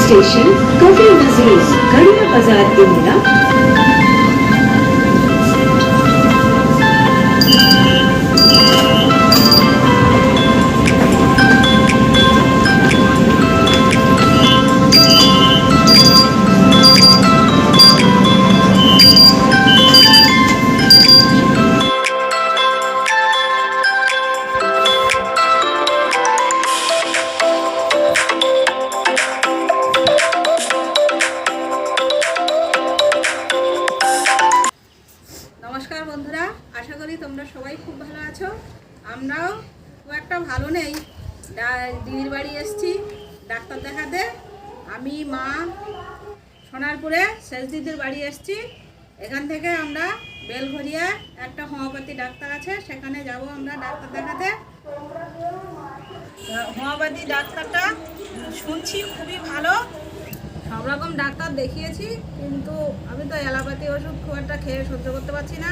Station coffee नजीर गड़िया बाजार इमला। নমস্কার বন্ধুরা, আশা করি তোমরা সবাই খুব ভালো আছো। আমরাও খুব একটা ভালো নেই। দিদির বাড়ি এসেছি ডাক্তার দেখাতে। আমি মা সোনারপুরে শেষ দিদির বাড়ি এসেছি। এখান থেকে আমরা বেলঘরিয়া একটা হোমিওপ্যাথি ডাক্তার আছে, সেখানে যাব আমরা ডাক্তার দেখাতে। হোমিওপ্যাথি ডাক্তারটা শুনছি খুবই ভালো। সব রকম ডাক্তার দেখিয়েছি, কিন্তু আমি তো অ্যালোপ্যাথি ওষুধ খুব একটা খেয়ে সহ্য করতে পারছি না।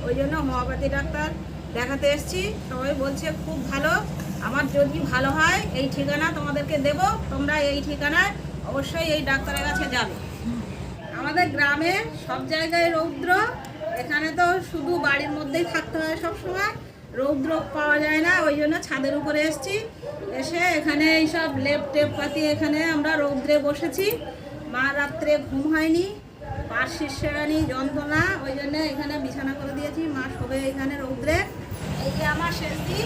ওই জন্য হোমিওপ্যাথি ডাক্তার দেখাতে এসেছি। সবাই বলছে খুব ভালো। আমার যদি ভালো হয় এই ঠিকানা তোমাদেরকে দেব, তোমরা এই ঠিকানায় অবশ্যই এই ডাক্তারের কাছে যাবে। আমাদের গ্রামে সব জায়গায় রৌদ্র, এখানে তো শুধু বাড়ির মধ্যেই থাকতে হয় সব সময়, রৌদ্র পাওয়া যায় না। ওই জন্য ছাদের উপরে এসেছি। এসে এখানে এইসব লেপ টেপ পাতি এখানে আমরা রৌদ্রে বসেছি। মা রাত্রে ঘুম হয়নি, পার শীর্ষানি যন্ত্রণা, ওই জন্য এখানে বিছানা করে দিয়েছি। মা শোবে এখানে রৌদ্রে। এই যে আমার শেষদি,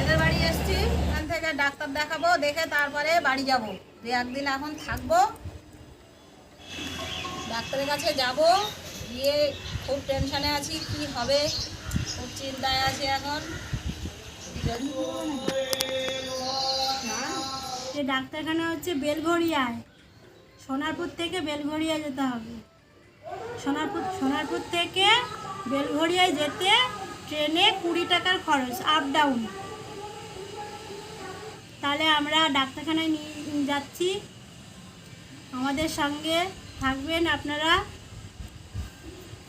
এদের বাড়ি এসেছি। এখান থেকে ডাক্তার দেখাবো, দেখে তারপরে বাড়ি যাব। দু একদিন এখন থাকবো, ডাক্তারের কাছে যাব। গিয়ে খুব টেনশানে আছি, কি হবে, খুব চিন্তায় আছি এখন। এই ডাক্তারখানা হচ্ছে বেলঘরিয়ায়। সোনারপুর থেকে বেলঘরিয়া যেতে হবে। সোনারপুর থেকে বেলঘরিয়ায় যেতে ট্রেনে 20 টাকার খরচ, আপ ডাউন। তাহলে আমরা ডাক্তারখানায় নিয়ে যাচ্ছি, আমাদের সঙ্গে থাকবেন আপনারা।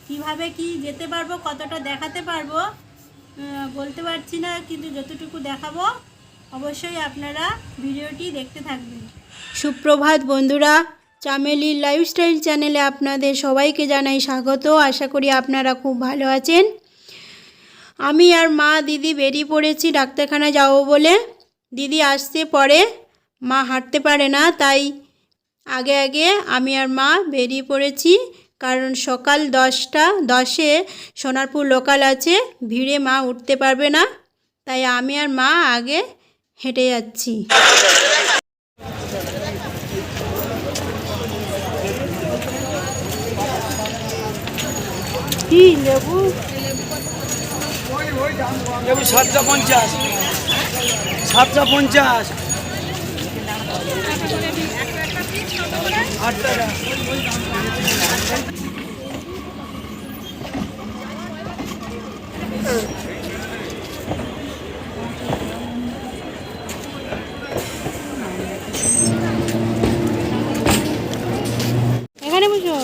কিভাবে কি যেতে পারবো, কতটা দেখাতে পারবো বলতে পারছি না, কিন্তু যতটুকু দেখাবো অবশ্যই আপনারা ভিডিওটি দেখতে থাকবেন। সুপ্রভাত বন্ধুরা, চামেলি লাইফস্টাইল চ্যানেলে আপনাদের সবাইকে জানাই স্বাগত। আশা করি আপনারা খুব ভালো আছেন। আমি আর মা দিদি বেরিয়ে পড়েছি ডাক্তারখানা যাব বলে। দিদি আসতে পরে, মা হাঁটতে পারে না, তাই আগে আগে আমি আর মা বেরিয়ে পড়েছি। কারণ সকাল 10:10-এ সোনারপুর লোকাল আছে, ভিড়ে মা উঠতে পারবে না, তাই আমি আর মা আগে হেঁটে যাচ্ছি। কি লেবু? লেবু 750, 750, 8 টাকা। এখানে বুঝো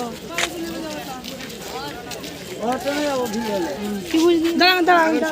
কি বুঝলি? দাঁড়া।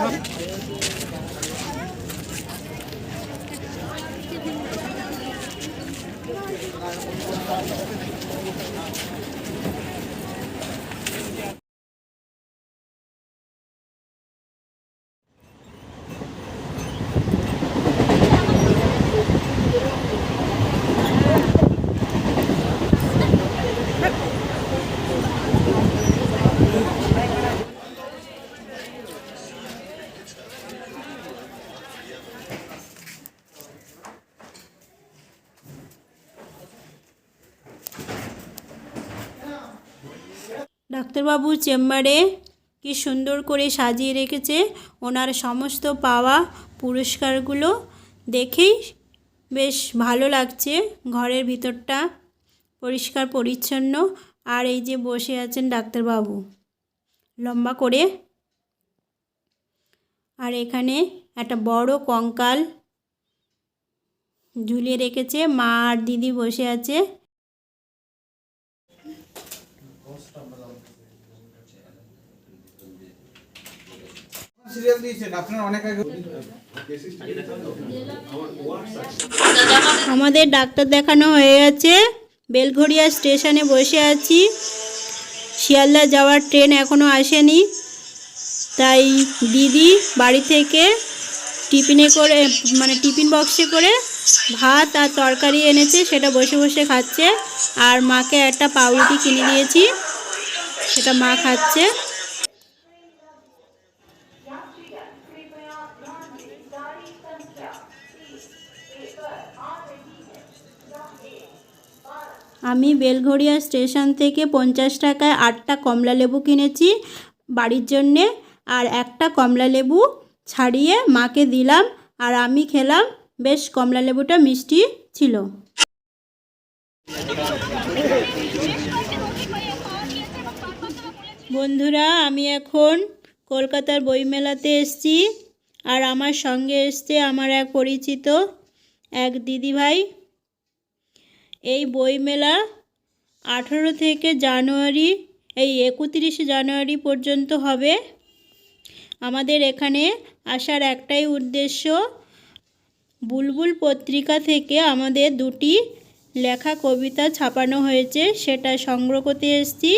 ডাক্তারবাবুর চেম্বারে কি সুন্দর করে সাজিয়ে রেখেছে। ওনার সমস্ত পাওয়া পুরস্কারগুলো দেখেই বেশ ভালো লাগছে। ঘরের ভিতরটা পরিষ্কার পরিচ্ছন্ন। আর এই যে বসে আছেন ডাক্তারবাবু লম্বা করে। আর এখানে একটা বড় কঙ্কাল ঝুলিয়ে রেখেছে। মা আর দিদি বসে আছে। আমাদের ডাক্তার দেখানো হয়ে গেছে। বেলঘড়িয়া স্টেশনে বসে আছি। শিয়ালদা যাওয়ার ট্রেন এখনও আসেনি, তাই দিদি বাড়ি থেকে টিফিন বক্সে করে ভাত আর তরকারি এনেছে, সেটা বসে বসে খাচ্ছে। আর মাকে একটা পাউরুটি কিনে দিয়েছি, সেটা মা খাচ্ছে। আমি বেলঘড়িয়া স্টেশন থেকে 50 টাকায় 8টা কমলা লেবু কিনেছি বাড়ির জন্যে, আর একটা কমলা লেবু ছাড়িয়ে মাকে দিলাম আর আমি খেলাম। বেশ কমলা লেবুটা মিষ্টি ছিল। বন্ধুরা, আমি এখন কলকাতার বইমেলাতে এসেছি, আর আমার সঙ্গে এসছে আমার এক পরিচিত এক দিদিভাই। এই বইমেলা 18 থেকে জানুয়ারি, এই 31 জানুয়ারি পর্যন্ত হবে। আমাদের এখানে আসার একটাই উদ্দেশ্য, বুলবুল পত্রিকা থেকে আমাদের 2টি লেখা কবিতা ছাপানো হয়েছে, সেটা সংগ্রহ করতে এসেছি।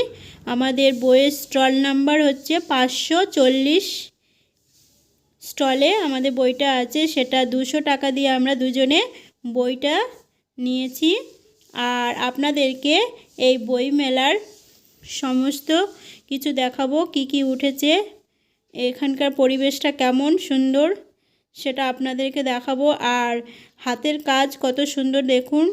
আমাদের বইয়ের স্টল নাম্বার হচ্ছে 540 স্টলে আমাদের বইটা আছে। সেটা 200 টাকা দিয়ে আমরা দুজনে বইটা নিয়েছি। আর আপনাদেরকে এই বই মেলার সমস্ত কিছু দেখাবো, কি কি উঠেছে, এখানকার পরিবেশটা কেমন সুন্দর সেটা আপনাদেরকে দেখাবো। আর হাতের কাজ কত সুন্দর দেখুন।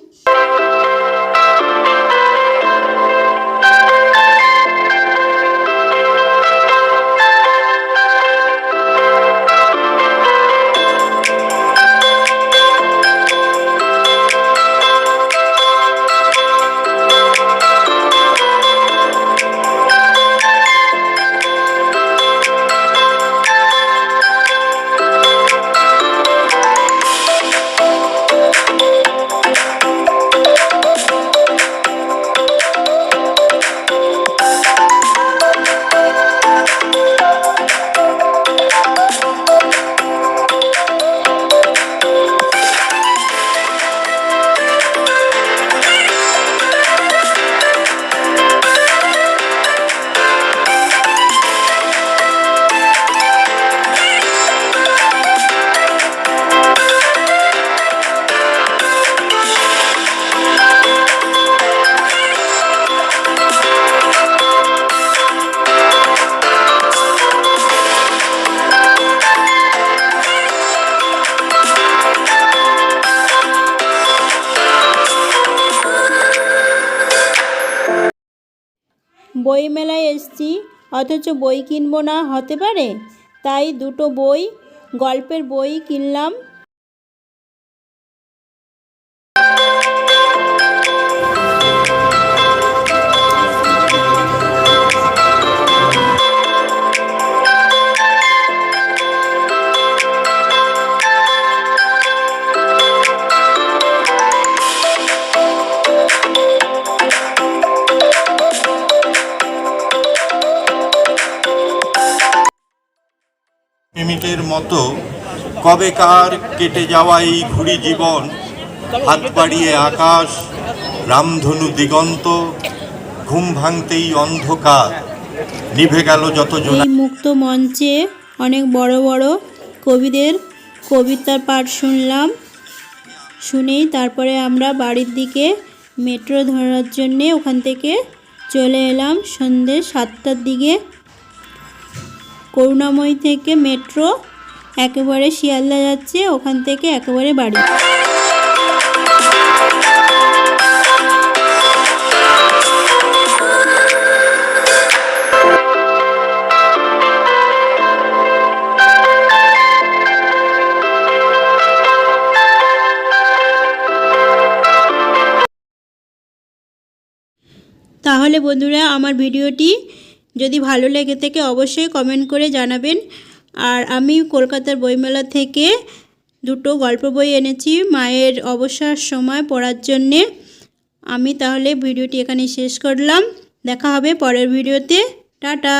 বই মেলায় এসেছি অথচ বই কিনবো না হতে পারে, তাই 2টো বই, গল্পের বই কিনলাম। প্রেমিকের মতো কবেকার কেটে যাওয়া এই ঘুড়ি জীবন, হাত বাড়িয়ে আকাশ, রামধনু দিগন্ত, ঘুম ভাঙতেই অন্ধকার, নিভে গেল যত জোনাকি। এই মুক্ত মঞ্চে অনেক বড় বড় কবিদের কবিতার পাঠ শুনলাম। শুনেই তারপরে আমরা বাড়ির দিকে মেট্রো ধরার জন্যে ওখান থেকে চলে এলাম সন্ধ্যে 7টার দিকে। করুণাময়ী থেকে মেট্রো একেবারে শিয়ালদা যাচ্ছে, ওখান থেকে একেবারে বাড়ি। তাহলে বন্ধুরা, আমার ভিডিওটি যদি ভালো লেগে থাকে অবশ্যই কমেন্ট করে জানাবেন। আর আমি কলকাতার বইমেলা থেকে 2টো গল্প বই এনেছি মায়ের অবসর সময় পড়ার জন্যে। আমি তাহলে ভিডিওটি এখানে শেষ করলাম। দেখা হবে পরের ভিডিওতে। টাটা।